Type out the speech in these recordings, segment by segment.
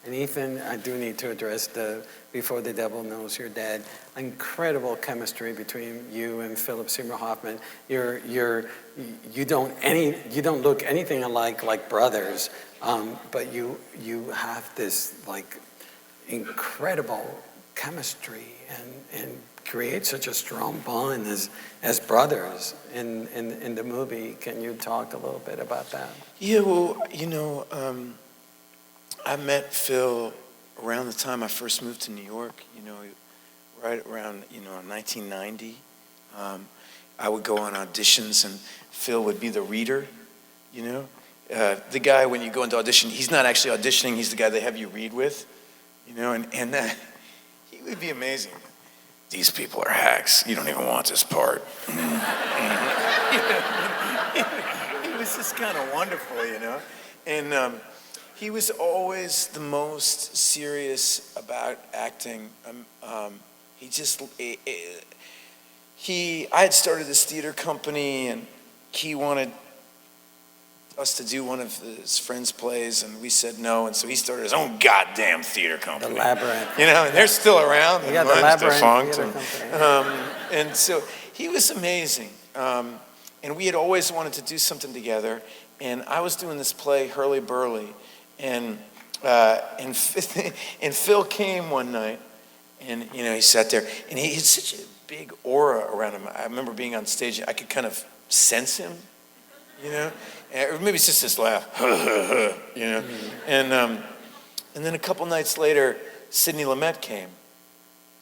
And Ethan, I do need to address the Before the Devil Knows You're Dead. Incredible chemistry between you and Philip Seymour Hoffman. You don't look anything alike like brothers, but you have this like incredible chemistry and create such a strong bond as brothers in the movie. Can you talk a little bit about that? Yeah, well, I met Phil around the time I first moved to New York, right around, 1990. I would go on auditions and Phil would be the reader, The guy, when you go into audition, he's not actually auditioning, he's the guy they have you read with, and he would be amazing. These people are hacks. You don't even want this part. It was just kind of wonderful, And he was always the most serious about acting. I had started this theater company, and he wanted us to do one of his friends' plays, and we said no, and so he started his own goddamn theater company. The Labyrinth. And they're still around. Yeah, the Labyrinth Theater Company. And so he was amazing. And we had always wanted to do something together, and I was doing this play, Hurly Burly, and Phil came one night, and he sat there, and he had such a big aura around him. I remember being on stage, I could kind of sense him, or maybe it's just this laugh, And then a couple nights later, Sidney Lumet came,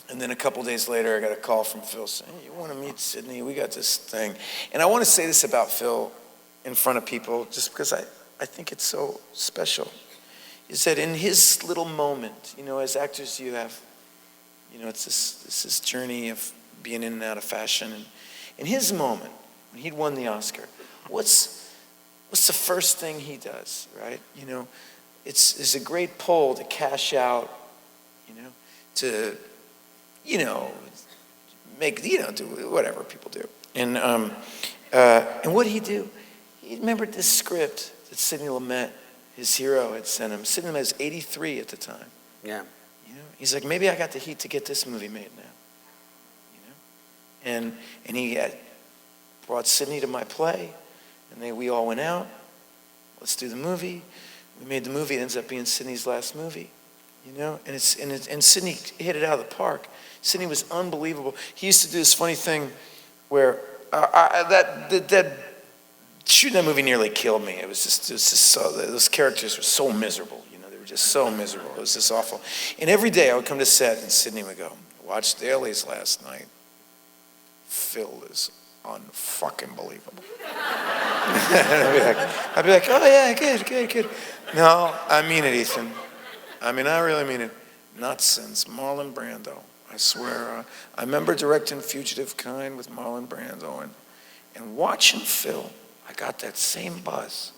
and then a couple days later, I got a call from Phil saying, "Hey, you want to meet Sidney? We got this thing." And I want to say this about Phil in front of people, just because I think it's so special. Is that in his little moment, as actors you have, it's this journey of being in and out of fashion. And in his moment, when he'd won the Oscar, what's the first thing he does, right? It's a great pull to cash out, to, make, do whatever people do. And what did he do? He remembered this script that Sidney Lumet, his hero, had sent him. Sidney Lumet was 83 at the time. Yeah. He's like, maybe I got the heat to get this movie made now. And he had brought Sidney to my play, and we all went out. Let's do the movie. We made the movie. It ends up being Sidney's last movie. And Sidney hit it out of the park. Sidney was unbelievable. He used to do this funny thing where shooting that movie nearly killed me. It was just so, those characters were so miserable. They were just so miserable. It was just awful. And every day I would come to set, and Sidney would go, "Watched Dailies last night. Phil is unfucking believable." I'd be like, "Oh yeah, good. No, I mean it, Ethan. I really mean it. Not since Marlon Brando. I swear. I remember directing Fugitive Kind with Marlon Brando, and watching Phil, I got that same buzz.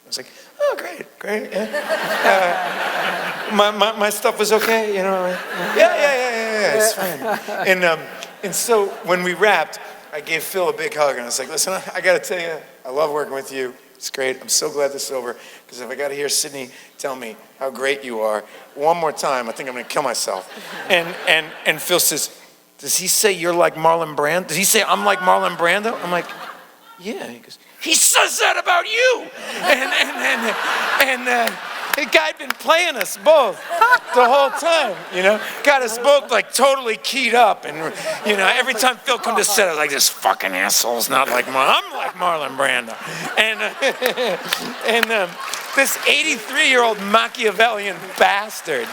I was like, oh, great. Yeah. My stuff was okay, Yeah, it's fine. And so when we wrapped, I gave Phil a big hug, and I was like, listen, I got to tell you, I love working with you. It's great. I'm so glad this is over, because if I got to hear Sidney tell me how great you are one more time, I think I'm going to kill myself. And Phil says, does he say you're like Marlon Brando? Does he say I'm like Marlon Brando? I'm like, yeah. He goes, he says that about you. And the guy had been playing us both the whole time, Got us both like totally keyed up. And, every time Phil come to set, I was like, this fucking asshole's not like I'm like Marlon Brando. And this 83-year-old Machiavellian bastard,